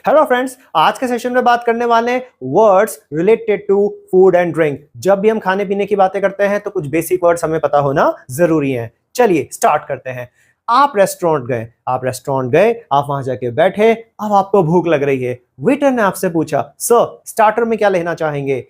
Hello friends, आज के session में बात करने वाले हैं words related to food and drink. जब भी हम खाने पीने की बातें करते हैं तो कुछ बेसिक वर्ड्स हमें पता होना जरूरी है। चलिए स्टार्ट करते हैं। आप रेस्टोरेंट गए, आप वहां जाके बैठे, अब आपको भूख लग रही है। वेटर ने आपसे पूछा, सर स्टार्टर में क्या लेना चाहेंगे?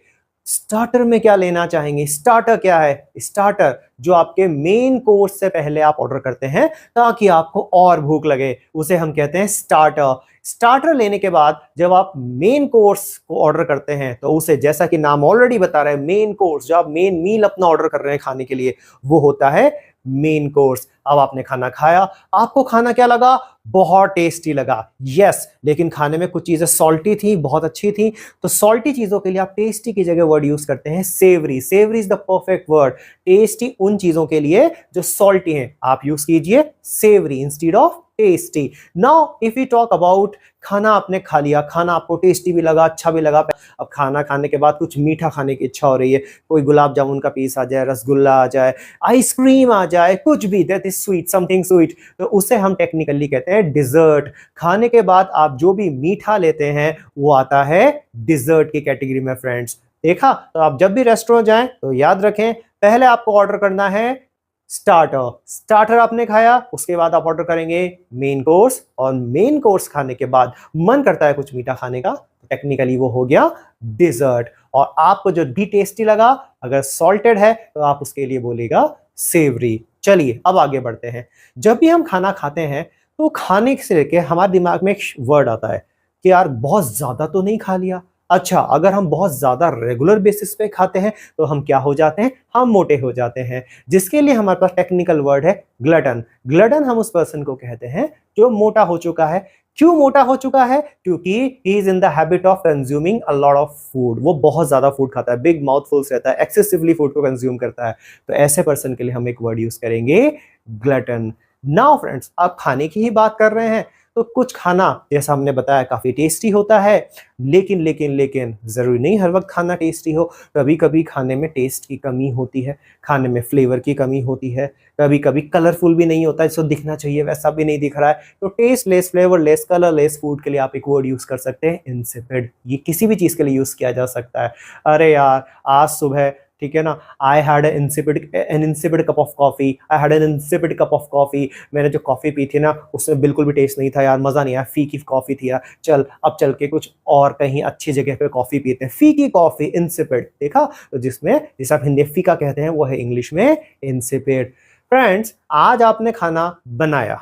स्टार्टर में क्या लेना चाहेंगे? स्टार्टर क्या है? स्टार्टर जो आपके मेन कोर्स से पहले आप ऑर्डर करते हैं ताकि आपको और भूख लगे, उसे हम कहते हैं स्टार्टर। स्टार्टर लेने के बाद जब आप मेन कोर्स को ऑर्डर करते हैं तो उसे, जैसा कि नाम ऑलरेडी बता रहा है, मेन कोर्स, जो आप मेन मील अपना ऑर्डर कर रहे हैं खाने के लिए, वो होता है मेन कोर्स। अब आपने खाना खाया, आपको खाना क्या लगा? बहुत टेस्टी लगा। यस, लेकिन खाने में कुछ चीजें सॉल्टी थी, बहुत अच्छी थी। तो सॉल्टी चीजों के लिए आप टेस्टी की जगह वर्ड यूज करते हैं savoury. Savoury is the perfect word. Tasty उन चीजों के लिए जो सॉल्टी हैं, आप यूज कीजिए savoury instead of tasty. Now if you talk about खाना आपने खा लिया, खाना आपको टेस्टी भी लगा, अच्छा भी लगा। अब खाना खाने के बाद कुछ मीठा खाने की इच्छा हो रही है। कोई गुलाब जामुन का पीस आ जाए, रसगुल्ला आ जाए, आइसक्रीम आ जाए, कुछ भी, that is sweet, something sweet, तो उसे हम टेक्निकली कहते हैं डिजर्ट। खाने के बाद आप जो भी मीठा लेते हैं वो आता है डिजर्ट की कैटेगरी में फ्रेंड्स। देखा? तो आप जब भी रेस्टोरेंट जाएं तो याद रखें, पहले आपको ऑर्डर करना है स्टार्टर। स्टार्टर आपने खाया, उसके बाद आप ऑर्डर करेंगे मेन कोर्स, और मेन कोर्स खाने के बाद मन करता है कुछ मीठा खाने का, तो टेक्निकली वो हो गया डिजर्ट। और आपको जो भी टेस्टी लगा, अगर सॉल्टेड है तो आप उसके लिए बोलेगा सेवरी। चलिए अब आगे बढ़ते हैं। जब भी हम खाना खाते हैं तो खाने से लेके हमारे दिमाग में एक वर्ड आता है कि यार बहुत ज्यादा तो नहीं खा लिया। अच्छा, अगर हम बहुत ज्यादा रेगुलर बेसिस पे खाते हैं तो हम क्या हो जाते हैं? हम मोटे हो जाते हैं, जिसके लिए हमारे पास टेक्निकल वर्ड है ग्लटन। ग्लटन हम उस पर्सन को कहते हैं जो मोटा हो चुका है। क्यों मोटा हो चुका है? क्योंकि he is in the habit of consuming a lot of food. वो बहुत ज्यादा फूड खाता है, बिग माउथफुल्स रहता है, एक्सेसिवली फूड को कंज्यूम करता है। तो ऐसे पर्सन के लिए हम एक वर्ड यूज करेंगे ग्लटन। नाउ फ्रेंड्स, आप खाने की ही बात कर रहे हैं तो कुछ खाना, जैसा हमने बताया, काफी टेस्टी होता है, लेकिन जरूरी नहीं हर वक्त खाना टेस्टी हो। कभी कभी खाने में टेस्ट की कमी होती है, खाने में फ्लेवर की कमी होती है, कभी कभी कलरफुल भी नहीं होता, जिसको दिखना चाहिए वैसा भी नहीं दिख रहा है। तो tasteless, flavourless, colourless food के लिए आप एक वर्ड यूज कर सकते हैं इंसिपिड। ये किसी भी चीज के लिए यूज किया जा सकता है। अरे यार, आज सुबह, ठीक है ना, I had an insipid cup of coffee, I had an insipid cup of coffee. मैंने जो कॉफी पी थी ना, उसमें बिल्कुल भी टेस्ट नहीं था यार, मजा नहीं आया, फीकी कॉफी थी यार। चल अब चल के कुछ और कहीं अच्छी जगह पे कॉफी पीते हैं। फीकी कॉफी, इंसिपिड। देखा? तो जिसे आप हिंदी फीका कहते हैं वो है इंग्लिश में इंसिपिड। फ्रेंड्स, आज आपने खाना बनाया,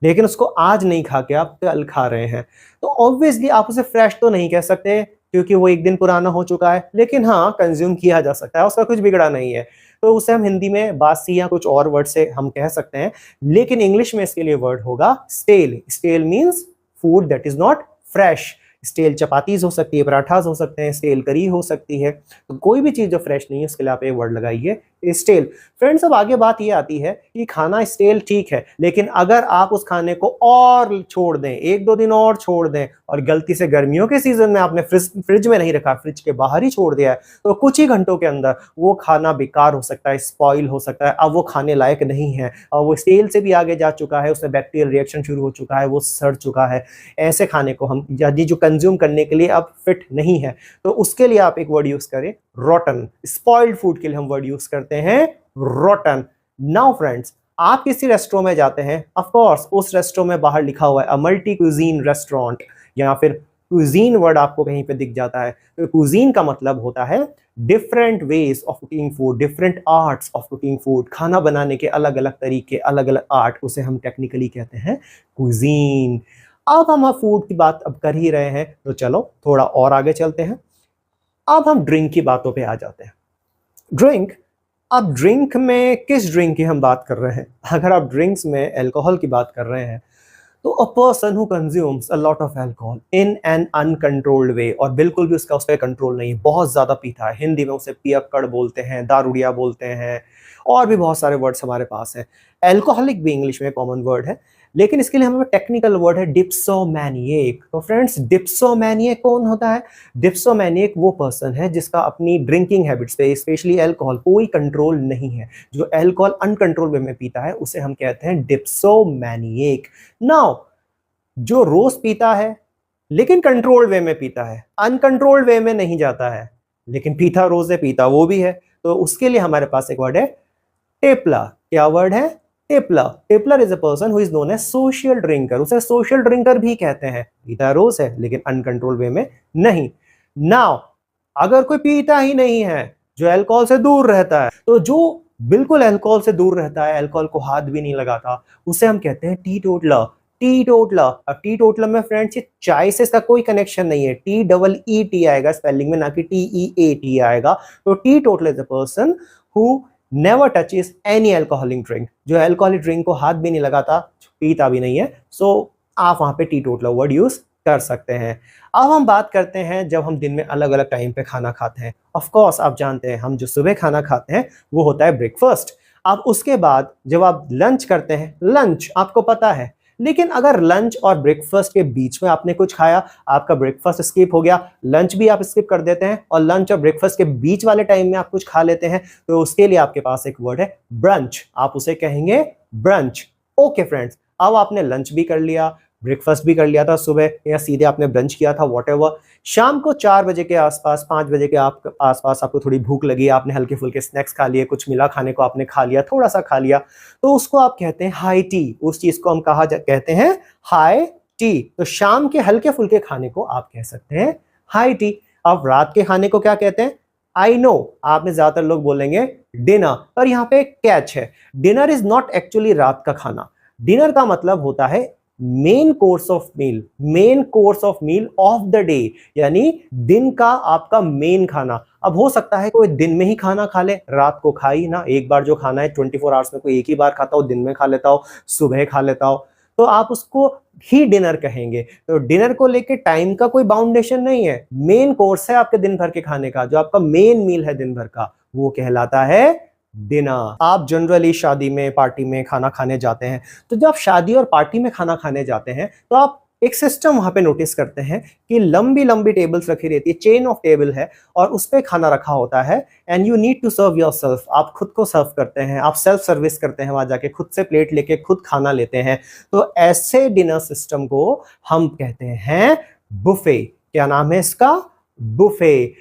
लेकिन उसको आज नहीं खा के आप कल खा रहे हैं, तो ऑब्वियसली आप उसे फ्रेश तो नहीं कह सकते क्योंकि वो एक दिन पुराना हो चुका है, लेकिन हाँ, कंज्यूम किया जा सकता है, उसका कुछ बिगड़ा नहीं है। तो उसे हम हिंदी में बासी या कुछ और वर्ड से हम कह सकते हैं, लेकिन इंग्लिश में इसके लिए वर्ड होगा stale. Stale means food that is not fresh. Stale chapatis हो सकती है, पराठास हो सकते हैं, स्टेल करी हो सकती है। तो कोई भी चीज जो फ्रेश नहीं है उसके लिए आप एक वर्ड लगाइए स्टेल। फ्रेंड्स, अब आगे बात ये आती है कि खाना स्टेल ठीक है, लेकिन अगर आप उस खाने को और छोड़ दें, एक दो दिन और छोड़ दें, और गलती से गर्मियों के सीजन में आपने फ्रिज में नहीं रखा, फ्रिज के बाहर ही छोड़ दिया है, तो कुछ ही घंटों के अंदर वो खाना बेकार हो सकता है, स्पॉइल हो सकता है, अब वो खाने लायक नहीं है, और वो स्टेल से भी आगे जा चुका है, उसमें बैक्टीरियल रिएक्शन शुरू हो चुका है, वो सड़ चुका है। ऐसे खाने को हम, यदि जो कंज्यूम करने के लिए अब फिट नहीं है, तो उसके लिए आप एक वर्ड यूज करें रॉटन। स्पॉइल्ड फूड के लिए हम वर्ड यूज करते हैं रॉटन। नाउ फ्रेंड्स, आप किसी रेस्टोरेंट में जाते हैं, ऑफ कोर्स उस रेस्टोरेंट में बाहर लिखा हुआ है अ मल्टी क्यूजीन रेस्टोरेंट, या फिर क्यूजीन वर्ड आपको कहीं पे दिख जाता है। तो क्यूजीन का मतलब होता है different ways of cooking food, different arts of cooking food, खाना बनाने के अलग अलग तरीके, अलग अलग आर्ट, उसे हम टेक्निकली कहते हैं क्यूजीन। अब हम फूड की बात अब कर ही रहे हैं, तो चलो थोड़ा और आगे चलते हैं। अब हम ड्रिंक की बातों पे आ जाते हैं। ड्रिंक, अब ड्रिंक में किस ड्रिंक की हम बात कर रहे हैं? अगर आप ड्रिंक्स में अल्कोहल की बात कर रहे हैं, तो a person who consumes a lot of alcohol in an uncontrolled way, और बिल्कुल भी उसका उस पर कंट्रोल नहीं है, बहुत ज्यादा पीता है, हिंदी में उसे पियक्कड़ बोलते हैं, दारूडिया बोलते हैं, और भी बहुत सारे वर्ड्स हमारे पास हैं। एल्कोहलिक भी इंग्लिश में कॉमन वर्ड है, लेकिन इसके लिए हमारे टेक्निकल वर्ड है डिप्सोमैनिएक। तो फ्रेंड्स, डिप्सोमैनिएक कौन होता है? डिप्सोमैनिएक वो पर्सन है जिसका अपनी ड्रिंकिंग हैबिट्स पे, स्पेशली अल्कोहल, कोई कंट्रोल नहीं है। जो अल्कोहल अनकंट्रोल वे में पीता है उसे हम कहते हैं डिप्सोमैनिएक। नाउ, जो रोज पीता है लेकिन कंट्रोल्ड वे में पीता है, अनकंट्रोल्ड वे में नहीं जाता है, लेकिन पीता रोज है, पीता वो भी है। तो उसके लिए हमारे पास एक वर्ड है टेपला। क्या वर्ड है? Tippler. Tippler is a person who is known as social drinker. उसे सोशल ड्रिंकर भी कहते हैं। पीता रोज है लेकिन अनकंट्रोल्ड वे में नहीं। नाउ अगर कोई पीता ही नहीं है, जो अल्कोहल से दूर रहता है, तो जो बिल्कुल अल्कोहल से दूर रहता है, अल्कोहल को हाथ भी नहीं लगाता, उसे हम कहते हैं टीटोटलर। टीटोटलर। अब टीटोटलर में फ्रेंड्स ये चाय से इसका कोई कनेक्शन नहीं है, TEET आएगा स्पेलिंग में, ना कि TEAT आएगा। तो teetotaller is a person who never touches any alcoholic drink, जो अल्कोहलिक ड्रिंक को हाथ भी नहीं लगाता, पीता भी नहीं है। सो आप वहां पे टीटोटलर वर्ड यूज कर सकते हैं। अब हम बात करते हैं जब हम दिन में अलग अलग टाइम पे खाना खाते हैं। ऑफ कोर्स आप जानते हैं हम जो सुबह खाना खाते हैं वो होता है ब्रेकफास्ट। अब उसके बाद जब आप लंच करते हैं, लंच आपको पता है, लेकिन अगर लंच और ब्रेकफास्ट के बीच में आपने कुछ खाया, आपका ब्रेकफास्ट स्किप हो गया, लंच भी आप स्किप कर देते हैं और लंच और ब्रेकफास्ट के बीच वाले टाइम में आप कुछ खा लेते हैं, तो उसके लिए आपके पास एक वर्ड है ब्रंच। आप उसे कहेंगे ब्रंच। ओके फ्रेंड्स, अब आपने लंच भी कर लिया, ब्रेकफास्ट भी कर लिया था सुबह, या सीधे आपने ब्रंच किया था, व्हाटएवर। शाम को 4 बजे के आसपास, 5 बजे के आसपास आपको थोड़ी भूख लगी, आपने हल्के फुल्के स्नैक्स खा लिए, कुछ मिला खाने को आपने खा लिया, थोड़ा सा खा लिया, तो उसको आप कहते हैं हाई टी। उस चीज को हम कहते हैं हाई टी। तो शाम के हल्के फुल्के खाने को आप कह सकते हैं हाई टी। अब रात के खाने को क्या कहते हैं? आई नो आप में ज्यादातर लोग बोलेंगे डिनर, पर यहाँ पे एक कैच है। डिनर इज नॉट एक्चुअली रात का खाना। डिनर का मतलब होता है main course of meal, main course of meal of the day, यानी दिन का आपका मेन खाना। अब हो सकता है कोई दिन में ही खाना खा ले, रात को खा ही ना, एक बार जो खाना है 24 आवर्स में कोई एक ही बार खाता हो, दिन में खा लेता हो, सुबह खा लेता हो, तो आप उसको ही डिनर कहेंगे। तो डिनर को लेके टाइम का कोई बाउंडेशन नहीं है, मेन कोर्स है आपके दिन भर के खाने का, जो आपका मेन मील है दिन भर का, वो कहलाता है डिनर। आप जनरली शादी में, पार्टी में खाना खाने जाते हैं, तो जब आप शादी और पार्टी में खाना खाने जाते हैं तो आप एक सिस्टम वहां पे नोटिस करते हैं कि लंबी लंबी टेबल्स रखी रहती है, चेन ऑफ टेबल है, और उस पे खाना रखा होता है, and you need to serve yourself. आप खुद को सर्व करते हैं, आप सेल्फ सर्विस करते हैं, वहां जाके खुद से प्लेट लेके खुद खाना लेते हैं। तो ऐसे डिनर सिस्टम को हम कहते हैं बुफे। क्या नाम है इसका? बुफे।